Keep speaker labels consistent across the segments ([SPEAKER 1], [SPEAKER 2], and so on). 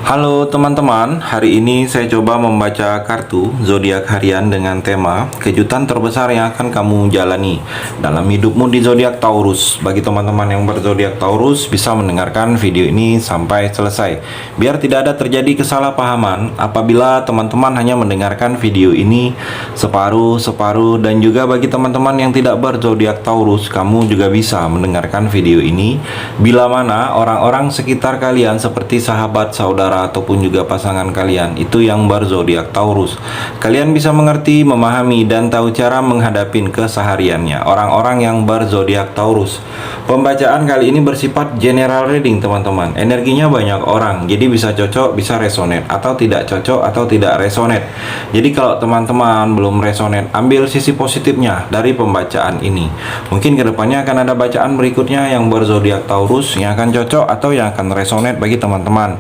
[SPEAKER 1] Halo teman-teman, hari ini saya coba membaca kartu zodiak harian dengan tema kejutan terbesar yang akan kamu jalani dalam hidupmu di zodiak Taurus. Bagi teman-teman yang berzodiak Taurus bisa mendengarkan video ini sampai selesai. Biar tidak ada terjadi kesalahpahaman apabila teman-teman hanya mendengarkan video ini separuh-separuh, dan juga bagi teman-teman yang tidak berzodiak Taurus, kamu juga bisa mendengarkan video ini bila mana orang-orang sekitar kalian seperti sahabat, saudara, ataupun juga pasangan kalian itu yang berzodiak Taurus. Kalian bisa mengerti, memahami, dan tahu cara menghadapi kesehariannya orang-orang yang berzodiak Taurus. Pembacaan kali ini bersifat general reading teman-teman. Energinya banyak orang, jadi bisa cocok, bisa resonate, atau tidak cocok atau tidak resonate. Jadi kalau teman-teman belum resonate, ambil sisi positifnya dari pembacaan ini. Mungkin kedepannya akan ada bacaan berikutnya yang berzodiak Taurus yang akan cocok atau yang akan resonate bagi teman-teman.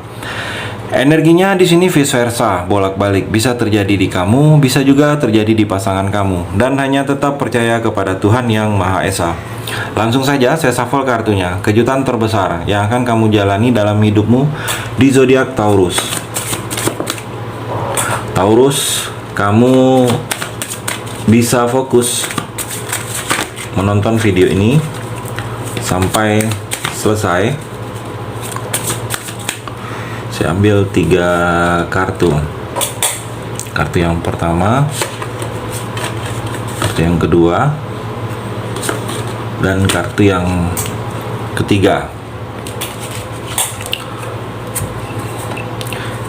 [SPEAKER 1] Energinya di sini vice versa, bolak-balik, bisa terjadi di kamu, bisa juga terjadi di pasangan kamu, dan hanya tetap percaya kepada Tuhan yang Maha Esa. Langsung saja saya shuffle kartunya, kejutan terbesar yang akan kamu jalani dalam hidupmu di zodiak Taurus. Taurus, kamu bisa fokus menonton video ini sampai selesai. Saya ambil 3 kartu. Kartu yang pertama, kartu yang kedua, dan kartu yang ketiga.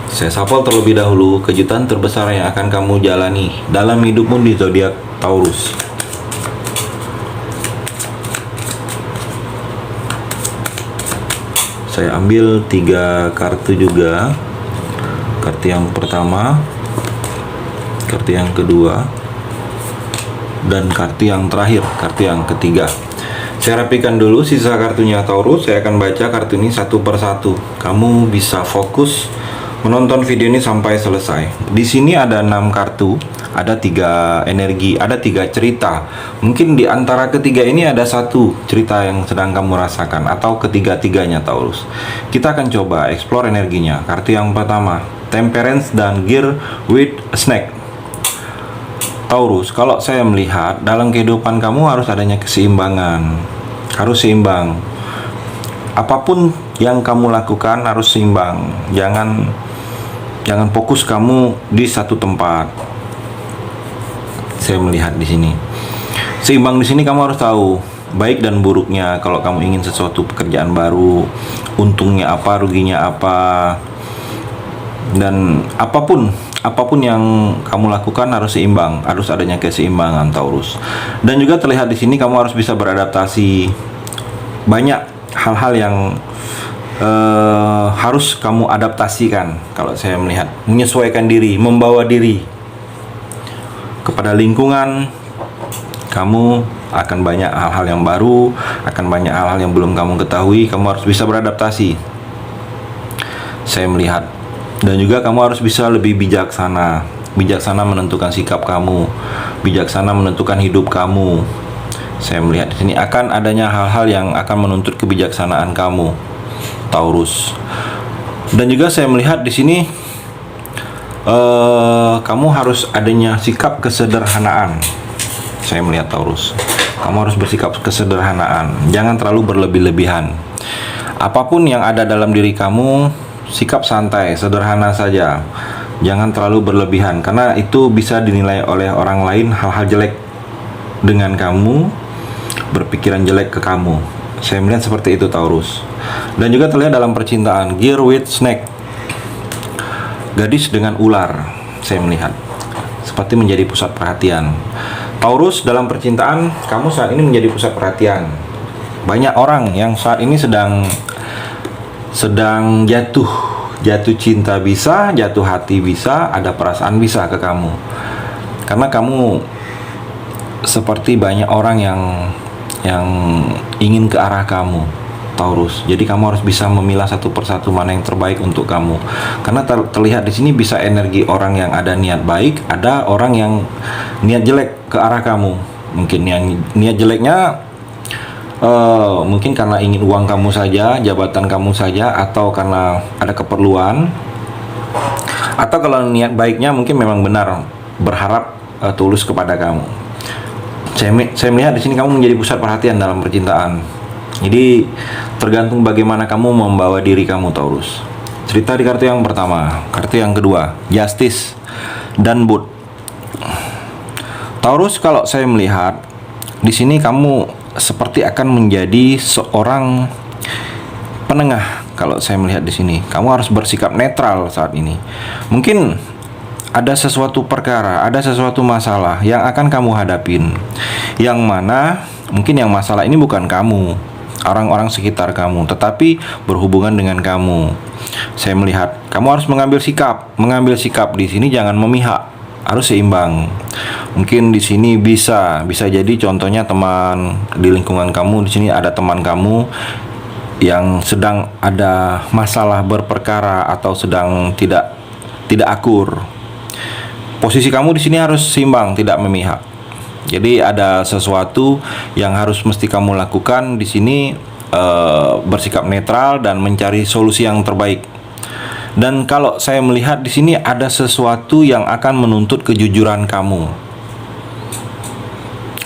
[SPEAKER 1] Saya shuffle terlebih dahulu kejutan terbesar yang akan kamu jalani dalam hidupmu di zodiak Taurus. Saya ambil 3 kartu juga. Kartu yang pertama, kartu yang kedua, dan kartu yang terakhir, kartu yang ketiga. Saya rapikan dulu sisa kartunya Taurus. Saya akan baca kartu ini satu persatu. Kamu bisa fokus menonton video ini sampai selesai. Di sini ada 6 kartu, ada 3 energi, ada 3 cerita. Mungkin di antara ketiga ini ada satu cerita yang sedang kamu rasakan, atau ketiga-tiganya Taurus. Kita akan coba explore energinya. Kartu yang pertama, Temperance dan Gear with a Snake. Taurus, kalau saya melihat dalam kehidupan kamu harus adanya keseimbangan. Harus seimbang. Apapun yang kamu lakukan harus seimbang. Jangan fokus kamu di satu tempat. Saya melihat di sini. Seimbang di sini kamu harus tahu baik dan buruknya. Kalau kamu ingin sesuatu pekerjaan baru, untungnya apa, ruginya apa, dan apapun yang kamu lakukan harus seimbang, harus adanya keseimbangan Taurus. Dan juga terlihat di sini kamu harus bisa beradaptasi. Banyak hal-hal yang harus kamu adaptasikan. Kalau saya melihat, menyesuaikan diri, membawa diri kepada lingkungan. Kamu akan banyak hal-hal yang baru, akan banyak hal-hal yang belum kamu ketahui. Kamu harus bisa beradaptasi, saya melihat. Dan juga kamu harus bisa lebih bijaksana menentukan sikap kamu, bijaksana menentukan hidup kamu. Saya melihat di sini akan adanya hal-hal yang akan menuntut kebijaksanaan kamu, Taurus. Dan juga saya melihat di sini kamu harus adanya sikap kesederhanaan. Saya melihat Taurus, kamu harus bersikap kesederhanaan, jangan terlalu berlebih-lebihan. Apapun yang ada dalam diri kamu, sikap santai, sederhana saja. Jangan terlalu berlebihan, karena itu bisa dinilai oleh orang lain hal-hal jelek dengan kamu, berpikiran jelek ke kamu. Saya melihat seperti itu Taurus. Dan juga terlihat dalam percintaan, Gear with Snake, gadis dengan ular. Saya melihat seperti menjadi pusat perhatian. Taurus, dalam percintaan kamu saat ini menjadi pusat perhatian. Banyak orang yang saat ini sedang jatuh cinta, bisa jatuh hati, bisa ada perasaan bisa ke kamu. Karena kamu seperti banyak orang yang ingin ke arah kamu, Taurus. Jadi kamu harus bisa memilah satu persatu mana yang terbaik untuk kamu. Karena terlihat di sini bisa energi orang yang ada niat baik, ada orang yang niat jelek ke arah kamu. Mungkin yang niat jeleknya mungkin karena ingin uang kamu saja, jabatan kamu saja, atau karena ada keperluan. Atau kalau niat baiknya mungkin memang benar berharap tulus kepada kamu. Saya melihat di sini kamu menjadi pusat perhatian dalam percintaan. Jadi tergantung bagaimana kamu membawa diri kamu, Taurus. Cerita di kartu yang pertama, kartu yang kedua, Justice dan Boot. Taurus, kalau saya melihat di sini kamu seperti akan menjadi seorang penengah. Kalau saya melihat di sini, kamu harus bersikap netral saat ini. Mungkin ada sesuatu perkara, ada sesuatu masalah yang akan kamu hadapin, yang mana mungkin yang masalah ini bukan kamu, orang-orang sekitar kamu, tetapi berhubungan dengan kamu. Saya melihat kamu harus mengambil sikap di sini, jangan memihak, harus seimbang. Mungkin di sini bisa jadi contohnya teman di lingkungan kamu. Di sini ada teman kamu yang sedang ada masalah berperkara atau sedang tidak akur. Posisi kamu di sini harus seimbang, tidak memihak. Jadi ada sesuatu yang harus mesti kamu lakukan di sini, bersikap netral dan mencari solusi yang terbaik. Dan kalau saya melihat di sini ada sesuatu yang akan menuntut kejujuran kamu.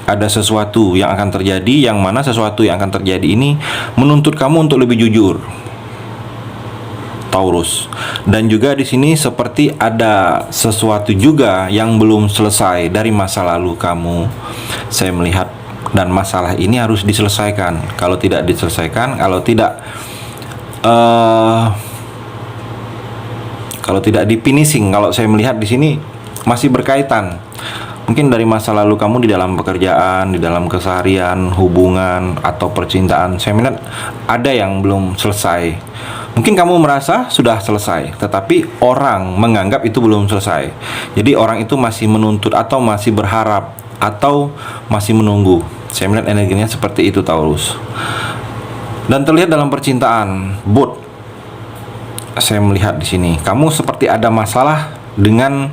[SPEAKER 1] Ada sesuatu yang akan terjadi, yang mana sesuatu yang akan terjadi ini menuntut kamu untuk lebih jujur, Taurus. Dan juga di sini seperti ada sesuatu juga yang belum selesai dari masa lalu kamu. Saya melihat, dan masalah ini harus diselesaikan. Kalau tidak diselesaikan, kalau tidak di-finishing, kalau saya melihat di sini masih berkaitan. Mungkin dari masa lalu kamu di dalam pekerjaan, di dalam keseharian, hubungan atau percintaan. Saya melihat ada yang belum selesai. Mungkin kamu merasa sudah selesai, tetapi orang menganggap itu belum selesai. Jadi orang itu masih menuntut atau masih berharap atau masih menunggu. Saya melihat energinya seperti itu, Taurus. Dan terlihat dalam percintaan, Boot. Saya melihat di sini kamu seperti ada masalah dengan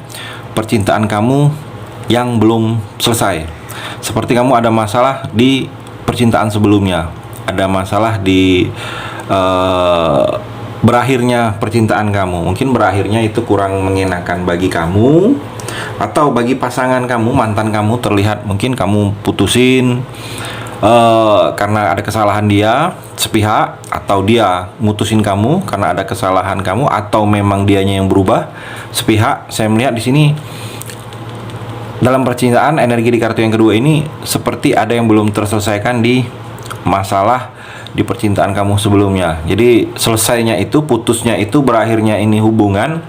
[SPEAKER 1] percintaan kamu yang belum selesai. Seperti kamu ada masalah di percintaan sebelumnya, ada masalah di berakhirnya percintaan kamu. Mungkin berakhirnya itu kurang mengenakan bagi kamu atau bagi pasangan kamu, mantan kamu. Terlihat mungkin kamu putusin karena ada kesalahan dia sepihak, atau dia mutusin kamu karena ada kesalahan kamu, atau memang dianya yang berubah sepihak. Saya melihat di sini dalam percintaan, energi di kartu yang kedua ini seperti ada yang belum terselesaikan di masalah di percintaan kamu sebelumnya. Jadi selesainya itu, putusnya itu, berakhirnya ini hubungan,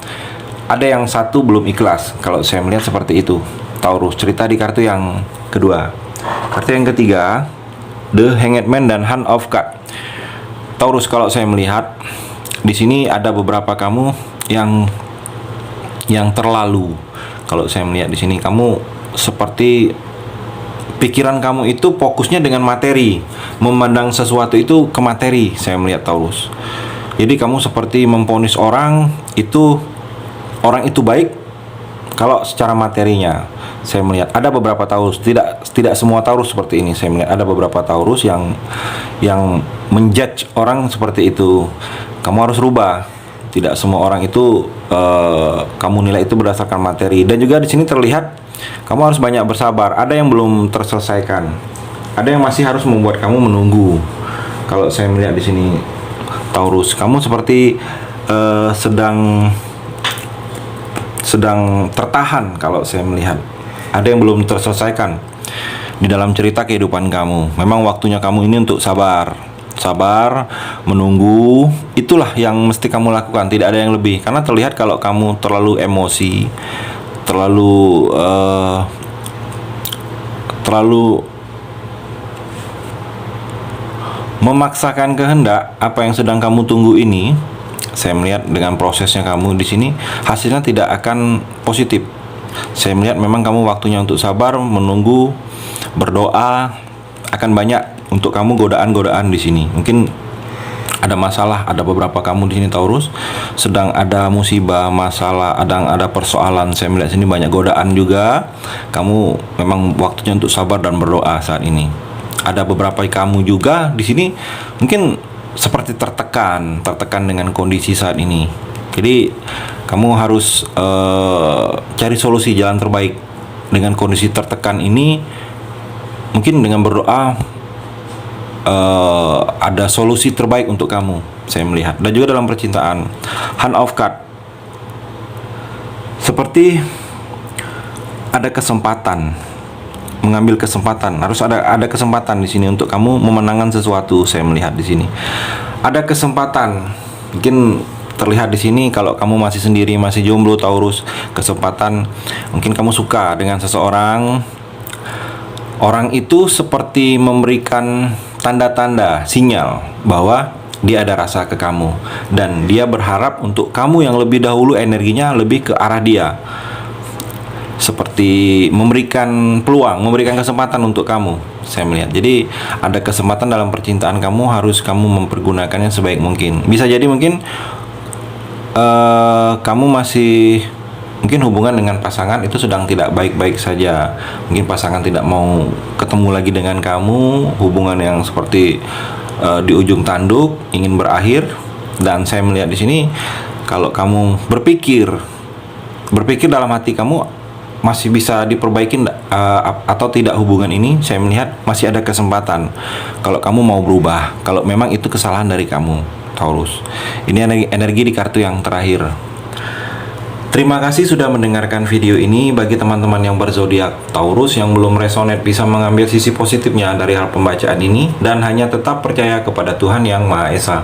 [SPEAKER 1] ada yang satu belum ikhlas. Kalau saya melihat seperti itu, Taurus. Cerita di kartu yang kedua. Kartu yang ketiga, The Hanged Man dan Hand of God. Taurus, kalau saya melihat di sini ada beberapa kamu yang terlalu. Kalau saya melihat di sini kamu seperti pikiran kamu itu fokusnya dengan materi, memandang sesuatu itu ke materi. Saya melihat, Taurus. Jadi kamu seperti memvonis orang itu baik kalau secara materinya. Saya melihat ada beberapa Taurus, tidak semua Taurus seperti ini. Saya melihat ada beberapa Taurus yang menjudge orang seperti itu. Kamu harus rubah. Tidak semua orang itu kamu nilai itu berdasarkan materi. Dan juga di sini terlihat kamu harus banyak bersabar. Ada yang belum terselesaikan. Ada yang masih harus membuat kamu menunggu. Kalau saya melihat di sini, Taurus, kamu seperti sedang tertahan. Kalau saya melihat ada yang belum terselesaikan di dalam cerita kehidupan kamu. Memang waktunya kamu ini untuk sabar, menunggu. Itulah yang mesti kamu lakukan, tidak ada yang lebih. Karena terlihat kalau kamu terlalu emosi, terlalu memaksakan kehendak apa yang sedang kamu tunggu ini. Saya melihat dengan prosesnya kamu di sini, hasilnya tidak akan positif. Saya melihat memang kamu waktunya untuk sabar, menunggu, berdoa. Akan banyak untuk kamu godaan-godaan di sini. Mungkin ada masalah, ada beberapa kamu di sini, Taurus, sedang ada musibah, masalah, ada persoalan. Saya melihat sini banyak godaan juga. Kamu memang waktunya untuk sabar dan berdoa saat ini. Ada beberapa kamu juga di sini mungkin seperti tertekan dengan kondisi saat ini. Jadi Kamu harus cari solusi jalan terbaik dengan kondisi tertekan ini. Mungkin dengan berdoa ada solusi terbaik untuk kamu, saya melihat. Dan juga dalam percintaan, Hand of Card, seperti ada kesempatan, mengambil kesempatan. Harus ada kesempatan di sini untuk kamu memenangkan sesuatu. Saya melihat di sini ada kesempatan. Mungkin terlihat di sini kalau kamu masih sendiri, masih jomblo Taurus, kesempatan. Mungkin kamu suka dengan seseorang. Orang itu seperti memberikan tanda-tanda, sinyal bahwa dia ada rasa ke kamu, dan dia berharap untuk kamu yang lebih dahulu energinya lebih ke arah dia. Seperti memberikan peluang, memberikan kesempatan untuk kamu, saya melihat. Jadi ada kesempatan dalam percintaan kamu, harus kamu mempergunakannya sebaik mungkin. Bisa jadi mungkin kamu masih, mungkin hubungan dengan pasangan itu sedang tidak baik-baik saja. Mungkin pasangan tidak mau ketemu lagi dengan kamu, hubungan yang seperti di ujung tanduk, ingin berakhir. Dan saya melihat di sini, kalau kamu berpikir dalam hati kamu masih bisa diperbaiki atau tidak hubungan ini, saya melihat masih ada kesempatan kalau kamu mau berubah, kalau memang itu kesalahan dari kamu, Taurus. Ini energi di kartu yang terakhir. Terima kasih sudah mendengarkan video ini. Bagi teman-teman yang berzodiak Taurus yang belum resonate, bisa mengambil sisi positifnya dari hal pembacaan ini dan hanya tetap percaya kepada Tuhan Yang Maha Esa.